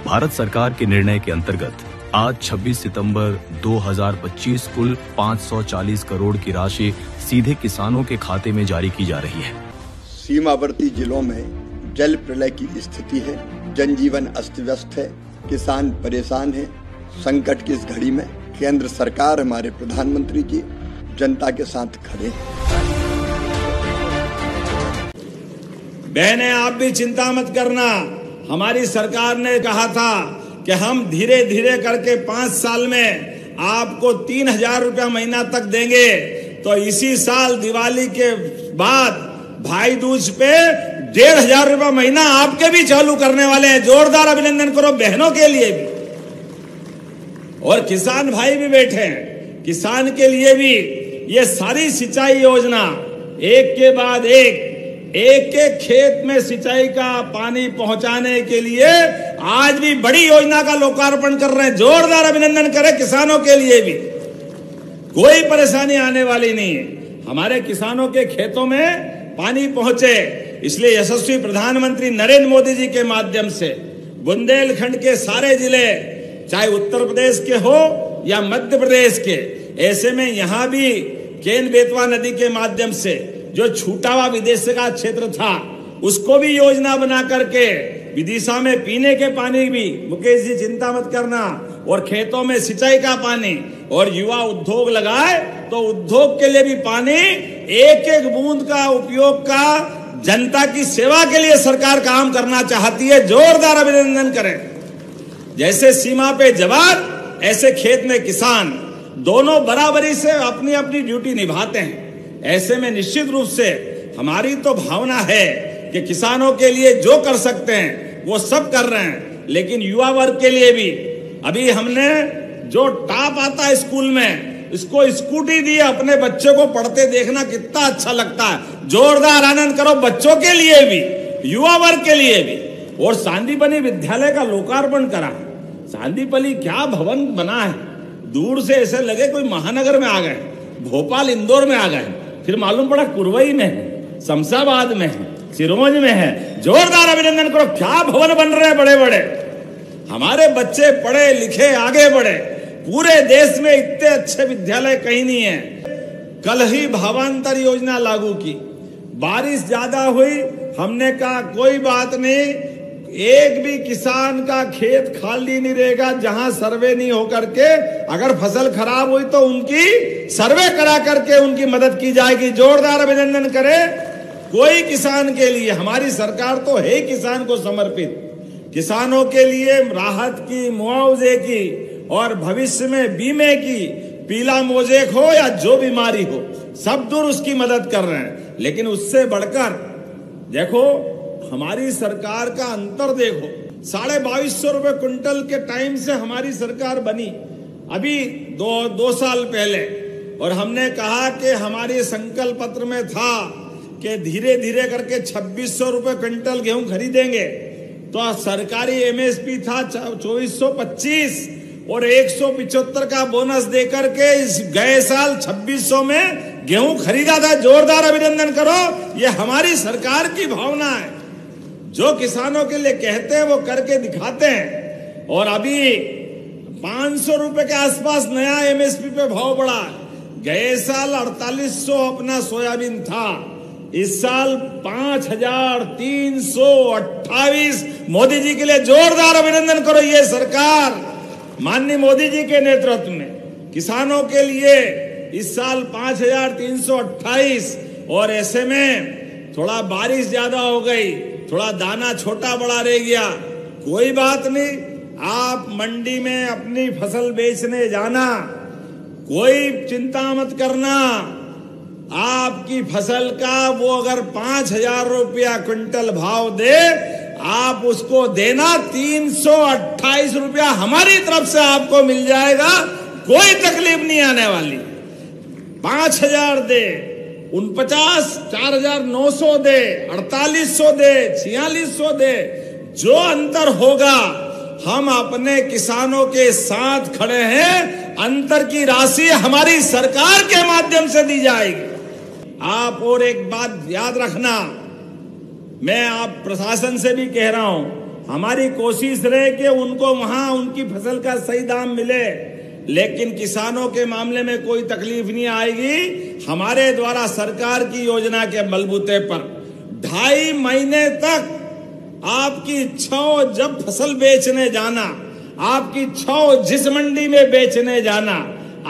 भारत सरकार के निर्णय के अंतर्गत आज 26 सितंबर 2025 कुल 540 करोड़ की राशि सीधे किसानों के खाते में जारी की जा रही है। सीमावर्ती जिलों में जल प्रलय की स्थिति है, जनजीवन अस्त व्यस्त है, किसान परेशान है। संकट की इस घड़ी में केंद्र सरकार हमारे प्रधानमंत्री जी जनता के साथ खड़े हैं। बहनें, आप भी चिंता मत करना। हमारी सरकार ने कहा था कि हम धीरे धीरे करके 5 साल में आपको 3,000 रुपया महीना तक देंगे। तो इसी साल दिवाली के बाद भाई दूज पे 1,500 रुपया महीना आपके भी चालू करने वाले हैं। जोरदार अभिनंदन करो बहनों के लिए भी। और किसान भाई भी बैठे हैं, किसान के लिए भी ये सारी सिंचाई योजना एक के बाद एक खेत में सिंचाई का पानी पहुंचाने के लिए आज भी बड़ी योजना का लोकार्पण कर रहे हैं। जोरदार अभिनंदन करें किसानों के लिए भी। कोई परेशानी आने वाली नहीं है, हमारे किसानों के खेतों में पानी पहुंचे। इसलिए यशस्वी प्रधानमंत्री नरेंद्र मोदी जी के माध्यम से बुंदेलखंड के सारे जिले, चाहे उत्तर प्रदेश के हो या मध्य प्रदेश के, ऐसे में यहां भी केन बेतवा नदी के माध्यम से जो छूटा हुआ विदेश का क्षेत्र था उसको भी योजना बना करके विदिशा में पीने के पानी भी, मुकेश जी चिंता मत करना, और खेतों में सिंचाई का पानी, और युवा उद्योग लगाए तो उद्योग के लिए भी पानी, एक एक बूंद का उपयोग का जनता की सेवा के लिए सरकार काम करना चाहती है। जोरदार अभिनंदन करें। जैसे सीमा पे जवान ऐसे खेत में किसान, दोनों बराबरी से अपनी अपनी ड्यूटी निभाते हैं। ऐसे में निश्चित रूप से हमारी तो भावना है कि किसानों के लिए जो कर सकते हैं वो सब कर रहे हैं, लेकिन युवा वर्ग के लिए भी अभी हमने जो टॉप आता है स्कूल में, इसको स्कूटी दी। अपने बच्चे को पढ़ते देखना कितना अच्छा लगता है। जोरदार आनंद करो बच्चों के लिए भी, युवा वर्ग के लिए भी। और सांदीपनी विद्यालय का लोकार्पण करा। सांदीपनी क्या भवन बना है, दूर से ऐसे लगे कोई महानगर में आ गए, भोपाल इंदौर में आ गए, फिर मालूम पड़ा कुरवई में है, शमशाबाद में है, सिरोंज में है। जोरदार अभिनंदन करो, क्या भवन बन रहे हैं बड़े बड़े। हमारे बच्चे पढ़े लिखे आगे बढ़े। पूरे देश में इतने अच्छे विद्यालय कहीं नहीं है। कल ही भावांतर योजना लागू की, बारिश ज्यादा हुई, हमने कहा कोई बात नहीं, एक भी किसान का खेत खाली नहीं रहेगा जहां सर्वे नहीं होकर के, अगर फसल खराब हुई तो उनकी सर्वे करा करके उनकी मदद की जाएगी। जोरदार अभिनंदन करें। कोई किसान के लिए, हमारी सरकार तो है किसान को समर्पित, किसानों के लिए राहत की, मुआवजे की और भविष्य में बीमे की, पीला मोजेक हो या जो बीमारी हो, सब दूर उसकी मदद कर रहे हैं। लेकिन उससे बढ़कर देखो हमारी सरकार का अंतर देखो। 2250 रुपए क्विंटल के टाइम से हमारी सरकार बनी, अभी दो साल पहले, और हमने कहा कि हमारे संकल्प पत्र में था कि धीरे धीरे करके 2600 रुपए क्विंटल गेहूं खरीदेंगे। तो सरकारी एमएसपी था 2425 और 175 का बोनस देकर के इस गए साल 2600 में गेहूं खरीदा था। जोरदार अभिनंदन करो, ये हमारी सरकार की भावना है। जो किसानों के लिए कहते हैं वो करके दिखाते हैं। और अभी 500 रुपए के आसपास नया एमएसपी पे भाव बढ़ा। गए साल 4800 अपना सोयाबीन था, इस साल 5328। मोदी जी के लिए जोरदार अभिनंदन करो। ये सरकार माननीय मोदी जी के नेतृत्व में किसानों के लिए इस साल 5328। और ऐसे में थोड़ा बारिश ज्यादा हो गई, थोड़ा दाना छोटा बड़ा रह गया, कोई बात नहीं। आप मंडी में अपनी फसल बेचने जाना, कोई चिंता मत करना। आपकी फसल का वो अगर 5,000 रुपया क्विंटल भाव दे, आप उसको देना 328 रुपया हमारी तरफ से आपको मिल जाएगा। कोई तकलीफ नहीं आने वाली। 5,000 दे, 49, 4,900 दे, 4,800 दे, 4,600 दे, जो अंतर होगा हम अपने किसानों के साथ खड़े हैं। अंतर की राशि हमारी सरकार के माध्यम से दी जाएगी। आप और एक बात याद रखना, मैं आप प्रशासन से भी कह रहा हूं, हमारी कोशिश रहे कि उनको वहां उनकी फसल का सही दाम मिले, लेकिन किसानों के मामले में कोई तकलीफ नहीं आएगी। हमारे द्वारा सरकार की योजना के बलबूते पर 2.5 महीने तक आपकी इच्छा हो जब फसल बेचने जाना, आपकी इच्छा हो जिस मंडी में बेचने जाना,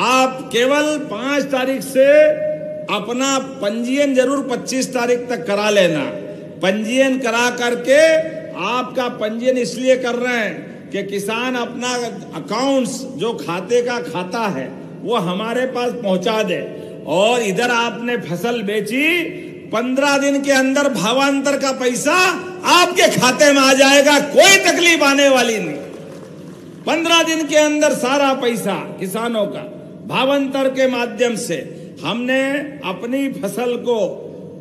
आप केवल 5 तारीख से अपना पंजीयन जरूर 25 तारीख तक करा लेना। पंजीयन करा करके, आपका पंजीयन इसलिए कर रहे हैं कि किसान अपना अकाउंट्स जो खाते का खाता है वो हमारे पास पहुंचा दे, और इधर आपने फसल बेची 15 दिन के अंदर भावांतर का पैसा आपके खाते में आ जाएगा, कोई तकलीफ आने वाली नहीं। 15 दिन के अंदर सारा पैसा किसानों का भावांतर के माध्यम से हमने अपनी फसल को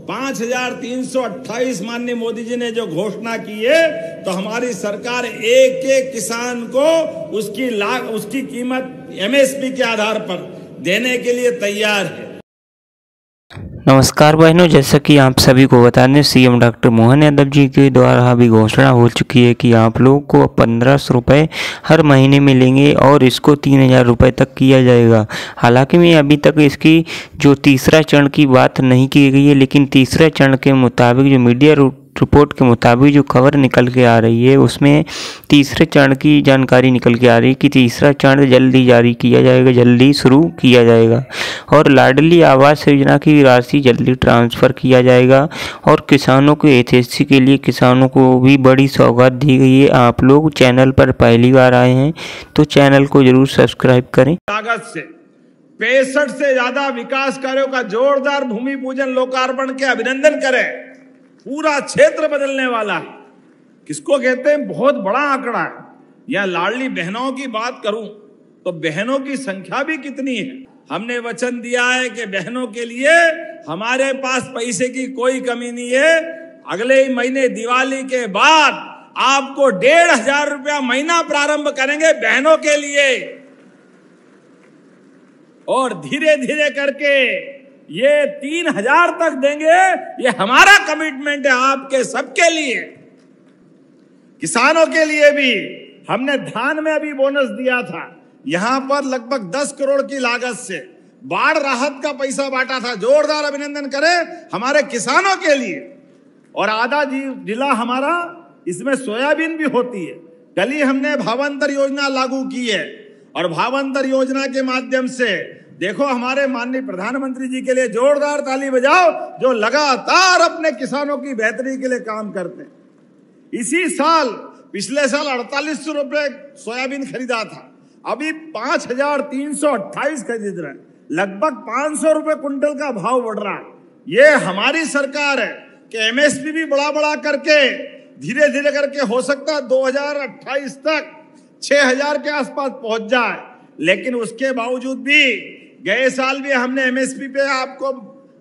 5,328 माननीय मोदी जी ने जो घोषणा की है, तो हमारी सरकार एक एक किसान को उसकी कीमत एमएसपी के आधार पर देने के लिए तैयार है। नमस्कार बहनों, जैसा कि आप सभी को बता दें, सीएम डॉक्टर मोहन यादव जी के द्वारा अभी घोषणा हो चुकी है कि आप लोगों को 1500 रुपये हर महीने मिलेंगे और इसको 3000 रुपये तक किया जाएगा। हालांकि मैं अभी तक इसकी जो तीसरा चरण की बात नहीं की गई है, लेकिन तीसरे चरण के मुताबिक जो मीडिया रिपोर्ट के मुताबिक जो खबर निकल के आ रही है, उसमें तीसरे चरण की जानकारी निकल के आ रही है कि तीसरा चरण जल्दी जारी किया जाएगा, जल्दी शुरू किया जाएगा, और लाडली आवास योजना की राशि जल्दी ट्रांसफ़र किया जाएगा। और किसानों के एचएससी के लिए किसानों को भी बड़ी सौगात दी गई है। आप लोग चैनल पर पहली बार आए हैं तो चैनल को जरूर सब्सक्राइब करें। लागत से 65 से ज्यादा विकास कार्यों का जोरदार भूमि पूजन लोकार्पण के अभिनंदन करें। पूरा क्षेत्र बदलने वाला है, किसको कहते हैं, बहुत बड़ा आंकड़ा है। या लाडली बहनों की बात करूं तो बहनों की संख्या भी कितनी है। हमने वचन दिया है कि बहनों के लिए हमारे पास पैसे की कोई कमी नहीं है। अगले ही महीने दिवाली के बाद आपको 1,500 रुपया महीना प्रारंभ करेंगे बहनों के लिए, और धीरे धीरे करके ये 3,000 तक देंगे। ये हमारा कमिटमेंट है आपके सबके लिए। किसानों के लिए भी हमने धान में अभी बोनस दिया था, यहां पर लगभग 10 करोड़ की लागत से बाढ़ राहत का पैसा बांटा था। जोरदार अभिनंदन करें हमारे किसानों के लिए। और आधा जिला हमारा इसमें सोयाबीन भी होती है। कल ही हमने भावांतर योजना लागू की है, और भावांतर योजना के माध्यम से देखो हमारे माननीय प्रधानमंत्री जी के लिए जोरदार ताली बजाओ, जो लगातार अपने किसानों की बेहतरी के लिए काम करते हैं। इसी साल, पिछले साल 4800 रुपये सोयाबीन खरीदा था, अभी 5,328 खरीद रहे हैं। लगभग 500 रुपये कुंटल का भाव बढ़ रहा है। ये हमारी सरकार है कि एमएसपी भी बड़ा करके धीरे धीरे करके हो सकता है 2028 तक 6,000 के आसपास पहुंच जाए। लेकिन उसके बावजूद भी गए साल भी हमने एमएसपी पे आपको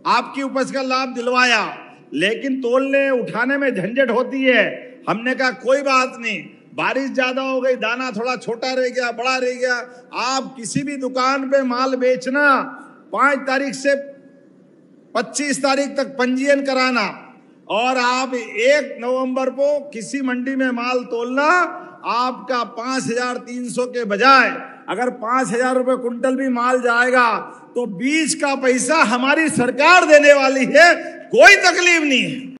आपकी उपज का लाभ दिलवाया, लेकिन तोलने उठाने में झंझट होती है। हमने कहा कोई बात नहीं, बारिश ज्यादा हो गई, दाना थोड़ा छोटा रह गया, बड़ा रह गया, आप किसी भी दुकान पे माल बेचना 5 तारीख से 25 तारीख तक पंजीयन कराना, और आप 1 नवंबर को किसी मंडी में माल तोलना। आपका 5,300 के बजाय अगर 5,000 रुपये कुंटल भी माल जाएगा तो बीज का पैसा हमारी सरकार देने वाली है, कोई तकलीफ नहीं है।